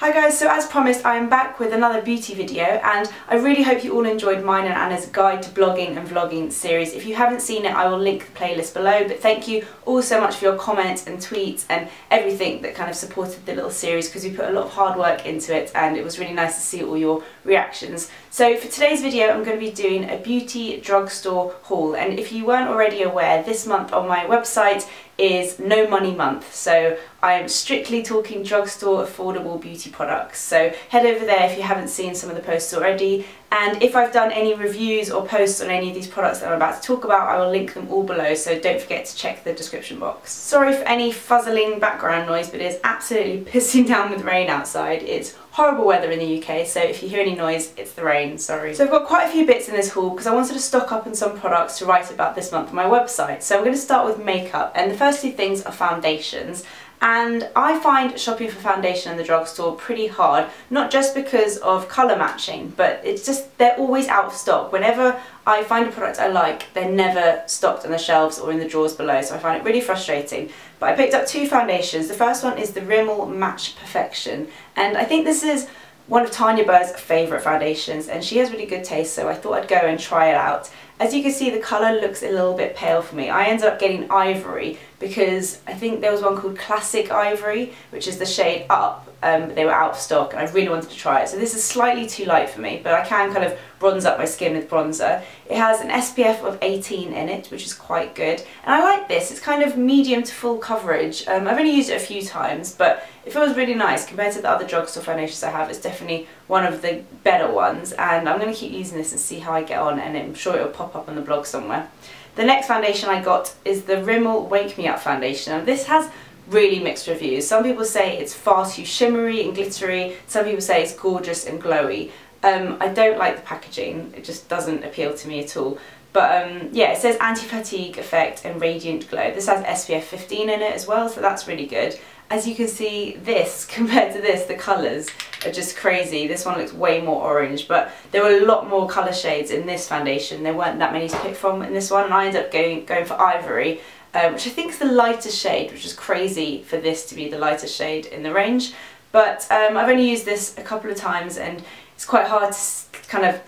Hi guys, so as promised I am back with another beauty video and I really hope you all enjoyed mine and Anna's guide to blogging and vlogging series. If you haven't seen it I will link the playlist below, but thank you all so much for your comments and tweets and everything that kind of supported the little series, because we put a lot of hard work into it and it was really nice to see all your reactions. So for today's video I'm going to be doing a beauty drugstore haul, and if you weren't already aware, this month on my website is no money month, so I am strictly talking drugstore affordable beauty products. So head over there if you haven't seen some of the posts already, and if I've done any reviews or posts on any of these products that I'm about to talk about I will link them all below, so don't forget to check the description box. Sorry for any fuzzling background noise, but it's absolutely pissing down with rain outside. It's horrible weather in the UK, so if you hear any noise it's the rain, sorry. So I've got quite a few bits in this haul because I wanted to stock up on some products to write about this month on my website. So I'm going to start with makeup, and the first two things are foundations. And I find shopping for foundation in the drugstore pretty hard, not just because of colour matching, but it's just they're always out of stock. Whenever I find a product I like, they're never stocked on the shelves or in the drawers below, so I find it really frustrating. But I picked up two foundations. The first one is the Rimmel Match Perfection, and I think this is one of Tanya Burr's favourite foundations, and she has really good taste, so I thought I'd go and try it out. As you can see, the colour looks a little bit pale for me. I ended up getting Ivory because I think there was one called Classic Ivory, which is the shade up, but they were out of stock and I really wanted to try it. So this is slightly too light for me, but I can kind of bronze up my skin with bronzer. It has an SPF of 18 in it, which is quite good. And I like this, it's kind of medium to full coverage. I've only used it a few times, but it feels really nice compared to the other drugstore foundations I have. It's definitely one of the better ones, and I'm going to keep using this and see how I get on, and I'm sure it'll pop up on the blog somewhere. The next foundation I got is the Rimmel Wake Me Up foundation, and this has really mixed reviews. Some people say it's far too shimmery and glittery, some people say it's gorgeous and glowy. I don't like the packaging, it just doesn't appeal to me at all. But yeah, it says anti-fatigue effect and radiant glow. This has SPF 15 in it as well, so that's really good. As you can see, this compared to this, the colours are just crazy. This one looks way more orange, but there were a lot more colour shades in this foundation. There weren't that many to pick from in this one, and I ended up going for Ivory, which I think is the lightest shade, which is crazy for this to be the lightest shade in the range. But I've only used this a couple of times and it's quite hard to kind of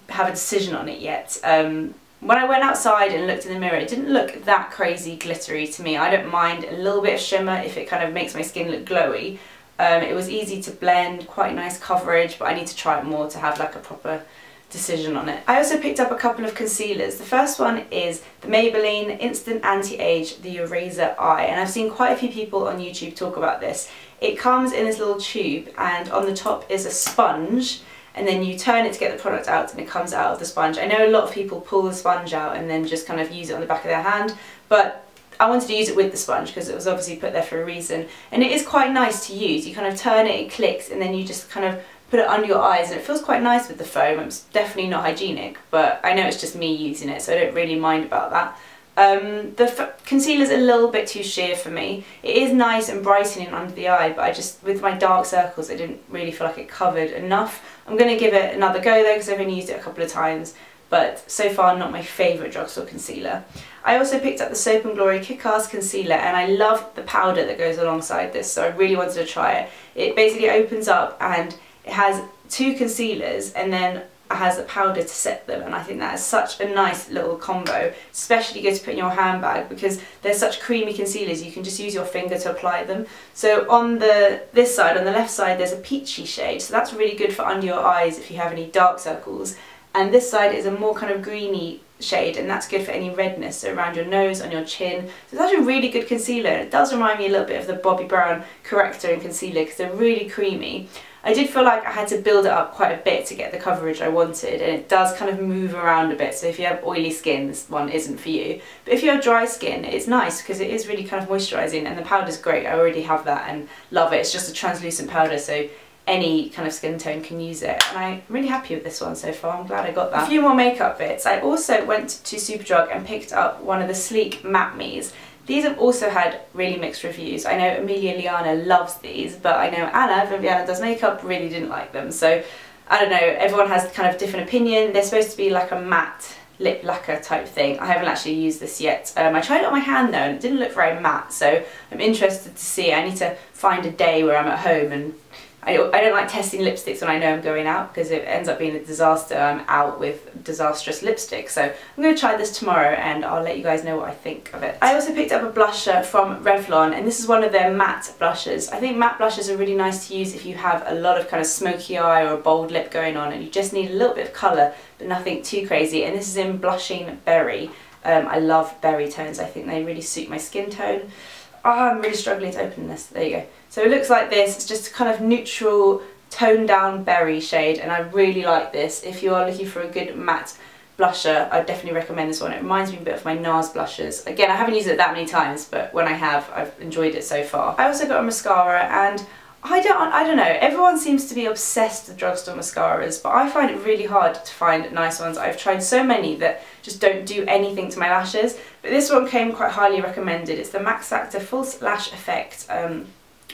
have a decision on it yet. When I went outside and looked in the mirror, it didn't look that crazy glittery to me. I don't mind a little bit of shimmer if it kind of makes my skin look glowy. It was easy to blend, quite nice coverage, but I need to try it more to have like a proper decision on it. I also picked up a couple of concealers. The first one is the Maybelline Instant Anti-Age The Eraser Eye, and I've seen quite a few people on YouTube talk about this. It comes in this little tube, and on the top is a sponge, and then you turn it to get the product out and it comes out of the sponge. I know a lot of people pull the sponge out and then just kind of use it on the back of their hand, but I wanted to use it with the sponge because it was obviously put there for a reason. And it is quite nice to use. You kind of turn it, it clicks, and then you just kind of put it under your eyes, and it feels quite nice with the foam. It's definitely not hygienic, but I know it's just me using it, so I don't really mind about that. The concealer's a little bit too sheer for me. It is nice and brightening under the eye, but I just, with my dark circles, I didn't really feel like it covered enough. I'm going to give it another go though, because I've only used it a couple of times, but so far not my favourite drugstore concealer. I also picked up the Soap & Glory Kick-Ass Concealer, and I love the powder that goes alongside this, so I really wanted to try it. It basically opens up and it has two concealers and then has a powder to set them, and I think that is such a nice little combo, especially good to put in your handbag because they're such creamy concealers, you can just use your finger to apply them. So on this side, on the left side, there's a peachy shade, so that's really good for under your eyes if you have any dark circles, and this side is a more kind of greeny shade, and that's good for any redness, so around your nose, on your chin. So it's actually a really good concealer, and it does remind me a little bit of the Bobbi Brown corrector and concealer because they're really creamy. I did feel like I had to build it up quite a bit to get the coverage I wanted, and it does kind of move around a bit, so if you have oily skin this one isn't for you. But if you have dry skin it's nice because it is really kind of moisturising, and the powder's great. I already have that and love it. It's just a translucent powder, so any kind of skin tone can use it, and I'm really happy with this one so far. I'm glad I got that. A few more makeup bits. I also went to Superdrug and picked up one of the Sleek Matte Me's. These have also had really mixed reviews. I know Amelia Liana loves these, but I know Anna from Liana Does Makeup really didn't like them. So I don't know, everyone has kind of different opinion. They're supposed to be like a matte lip lacquer type thing. I haven't actually used this yet. I tried it on my hand though and it didn't look very matte, so I'm interested to see. I need to find a day where I'm at home and I don't like testing lipsticks when I know I'm going out because it ends up being a disaster. I'm out with disastrous lipstick. So I'm going to try this tomorrow and I'll let you guys know what I think of it. I also picked up a blusher from Revlon, and this is one of their matte blushes. I think matte blushes are really nice to use if you have a lot of kind of smoky eye or a bold lip going on and you just need a little bit of colour but nothing too crazy. And this is in Blushing Berry. I love berry tones. I think they really suit my skin tone. Oh, I'm really struggling to open this. There you go. So it looks like this. It's just a kind of neutral, toned down berry shade, and I really like this. If you are looking for a good matte blusher, I definitely recommend this one. It reminds me a bit of my NARS blushes. Again, I haven't used it that many times, but when I have, I've enjoyed it so far. I also got a mascara, and I don't know, everyone seems to be obsessed with drugstore mascaras, but I find it really hard to find nice ones. I've tried so many that just don't do anything to my lashes, but this one came quite highly recommended. It's the Max Factor False Lash Effect.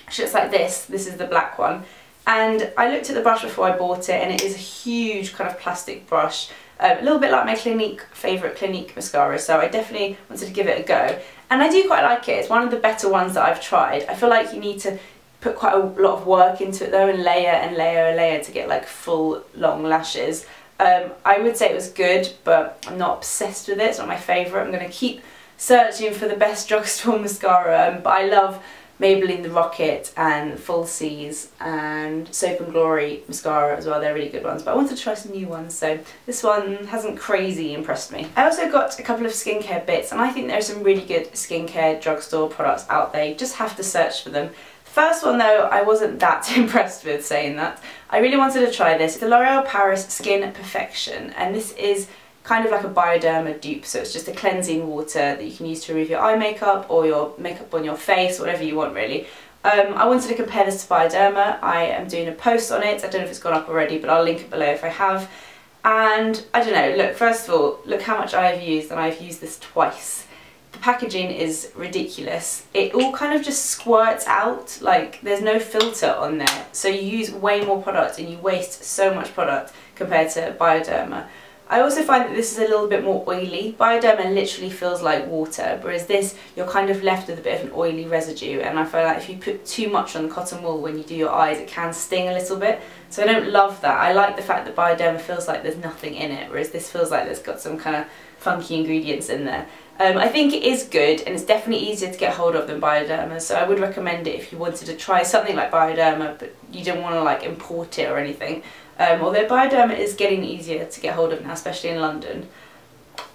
Which looks like this. This is the black one. And I looked at the brush before I bought it, and it is a huge kind of plastic brush. A little bit like my Clinique favourite Clinique mascara, so I definitely wanted to give it a go. And I do quite like it. It's one of the better ones that I've tried. I feel like you need to put quite a lot of work into it though, and layer and layer and layer to get like full long lashes. I would say it was good, but I'm not obsessed with it. It's not my favourite. I'm going to keep searching for the best drugstore mascara, but I love Maybelline The Rocket and Falsies and Soap and Glory mascara as well. They're really good ones, but I wanted to try some new ones, so this one hasn't crazy impressed me. I also got a couple of skincare bits, and I think there are some really good skincare drugstore products out there. You just have to search for them. First one though, I wasn't that impressed with, saying that. I really wanted to try this. It's the L'Oreal Paris Skin Perfection, and this is kind of like a Bioderma dupe, so it's just a cleansing water that you can use to remove your eye makeup or your makeup on your face, whatever you want really. I wanted to compare this to Bioderma. I am doing a post on it. I don't know if it's gone up already, but I'll link it below if I have. And I don't know, look, first of all, look how much I've used, and I've used this twice. The packaging is ridiculous. It all kind of just squirts out, like there's no filter on there. So you use way more product and you waste so much product compared to Bioderma. I also find that this is a little bit more oily. Bioderma literally feels like water, whereas this, you're kind of left with a bit of an oily residue, and I feel like if you put too much on the cotton wool when you do your eyes, it can sting a little bit. So I don't love that. I like the fact that Bioderma feels like there's nothing in it, whereas this feels like there's got some kind of funky ingredients in there. I think it is good, and it's definitely easier to get hold of than Bioderma, so I would recommend it if you wanted to try something like Bioderma, but you didn't want to like import it or anything. Although Bioderma is getting easier to get hold of now, especially in London.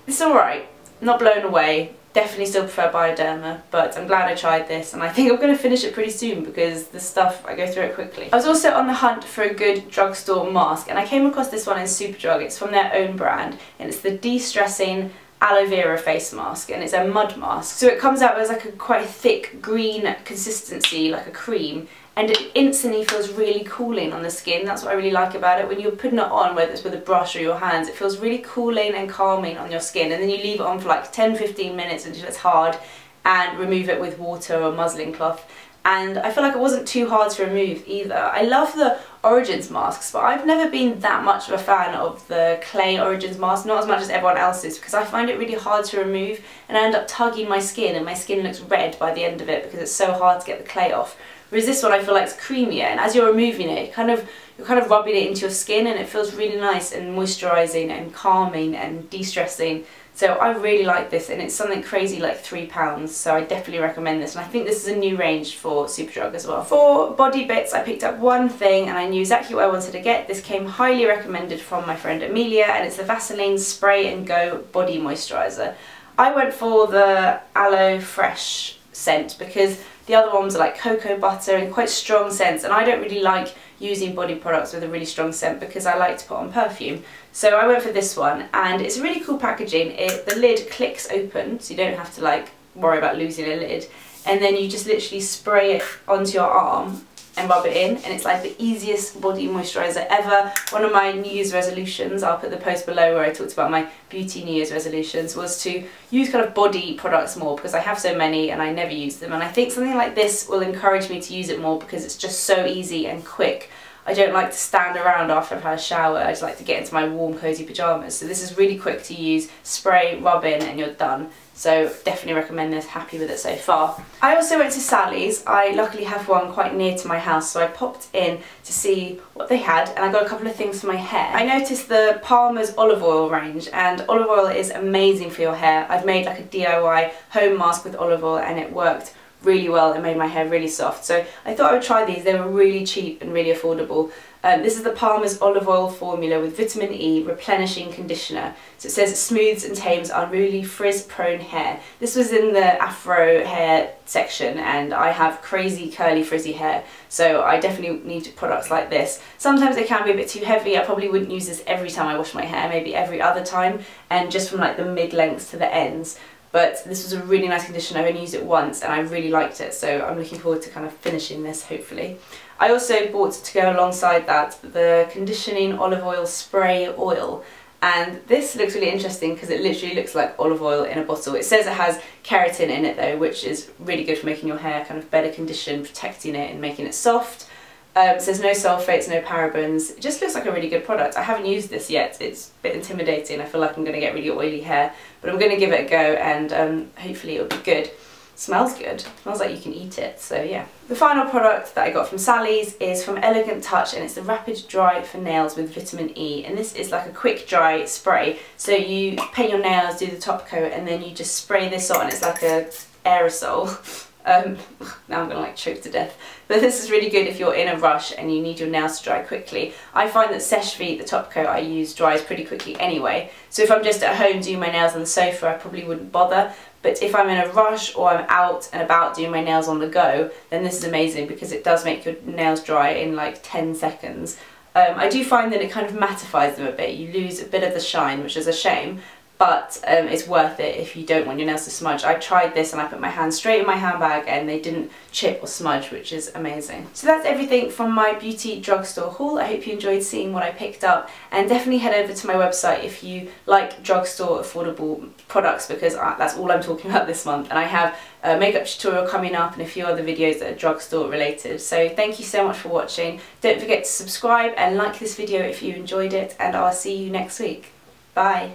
It's alright, not blown away, definitely still prefer Bioderma, but I'm glad I tried this, and I think I'm going to finish it pretty soon because the stuff, I go through it quickly. I was also on the hunt for a good drugstore mask, and I came across this one in Superdrug. It's from their own brand, and it's the De-Stressing Aloe Vera face mask, and it's a mud mask. So it comes out as like a quite thick green consistency, like a cream, and it instantly feels really cooling on the skin. That's what I really like about it. When you're putting it on, whether it's with a brush or your hands, it feels really cooling and calming on your skin, and then you leave it on for like 10-15 minutes until it's hard and remove it with water or muslin cloth. And I feel like it wasn't too hard to remove either. I love the Origins masks, but I've never been that much of a fan of the clay Origins mask, not as much as everyone else is, because I find it really hard to remove, and I end up tugging my skin, and my skin looks red by the end of it because it's so hard to get the clay off. Whereas this one I feel like it's creamier, and as you're removing it, you're kind of rubbing it into your skin, and it feels really nice and moisturising and calming and de-stressing. So I really like this, and it's something crazy like £3, so I definitely recommend this, and I think this is a new range for Superdrug as well. For body bits, I picked up one thing and I knew exactly what I wanted to get. This came highly recommended from my friend Amelia, and it's the Vaseline Spray and Go Body Moisturiser. I went for the Aloe Fresh scent because the other ones are like cocoa butter and quite strong scents, and I don't really like using body products with a really strong scent because I like to put on perfume. So I went for this one, and it's really cool packaging. The lid clicks open, so you don't have to like worry about losing a lid, and then you just literally spray it onto your arm and rub it in, and it's like the easiest body moisturiser ever. One of my New Year's resolutions, I'll put the post below where I talked about my beauty New Year's resolutions, was to use kind of body products more because I have so many and I never use them, and I think something like this will encourage me to use it more because it's just so easy and quick. I don't like to stand around after I've had a shower. I just like to get into my warm cozy pyjamas. So this is really quick to use, spray, rub in, and you're done. So definitely recommend this, happy with it so far. I also went to Sally's. I luckily have one quite near to my house, so I popped in to see what they had, and I got a couple of things for my hair. I noticed the Palmer's olive oil range, and olive oil is amazing for your hair. I've made like a DIY home mask with olive oil and it worked really well. It made my hair really soft. So I thought I would try these. They were really cheap and really affordable. This is the Palmer's olive oil formula with vitamin E replenishing conditioner. So it says it smooths and tames unruly frizz prone hair. This was in the afro hair section and I have crazy curly frizzy hair, so I definitely need products like this. Sometimes it can be a bit too heavy. I probably wouldn't use this every time I wash my hair, maybe every other time, and just from like the mid lengths to the ends. But this was a really nice conditioner. I've only used it once and I really liked it, so I'm looking forward to kind of finishing this hopefully. I also bought, to go alongside that, the conditioning olive oil spray oil, and this looks really interesting because it literally looks like olive oil in a bottle. It says it has keratin in it though, which is really good for making your hair kind of better conditioned, protecting it and making it soft. It says no sulfates, no parabens. It just looks like a really good product. I haven't used this yet. It's a bit intimidating. I feel like I'm going to get really oily hair, but I'm going to give it a go and hopefully it'll be good. Smells good. Smells like you can eat it, so yeah. The final product that I got from Sally's is from Elegant Touch, and it's the Rapid Dry for Nails with Vitamin E, and this is like a quick dry spray. So you paint your nails, do the top coat, and then you just spray this on. It's like a aerosol. Now I'm gonna like choke to death. But this is really good if you're in a rush and you need your nails to dry quickly. I find that Seche Vite, the top coat I use, dries pretty quickly anyway. So if I'm just at home doing my nails on the sofa, I probably wouldn't bother. But if I'm in a rush or I'm out and about doing my nails on the go, then this is amazing because it does make your nails dry in like 10 seconds. I do find that it kind of mattifies them a bit. You lose a bit of the shine, which is a shame. But it's worth it if you don't want your nails to smudge. I tried this and I put my hands straight in my handbag and they didn't chip or smudge, which is amazing. So that's everything from my beauty drugstore haul. I hope you enjoyed seeing what I picked up, and definitely head over to my website if you like drugstore affordable products, because that's all I'm talking about this month. And I have a makeup tutorial coming up and a few other videos that are drugstore related. So thank you so much for watching. Don't forget to subscribe and like this video if you enjoyed it, and I'll see you next week. Bye.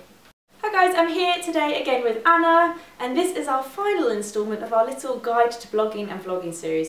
Hi guys, I'm here today again with Anna, and this is our final instalment of our little guide to blogging and vlogging series.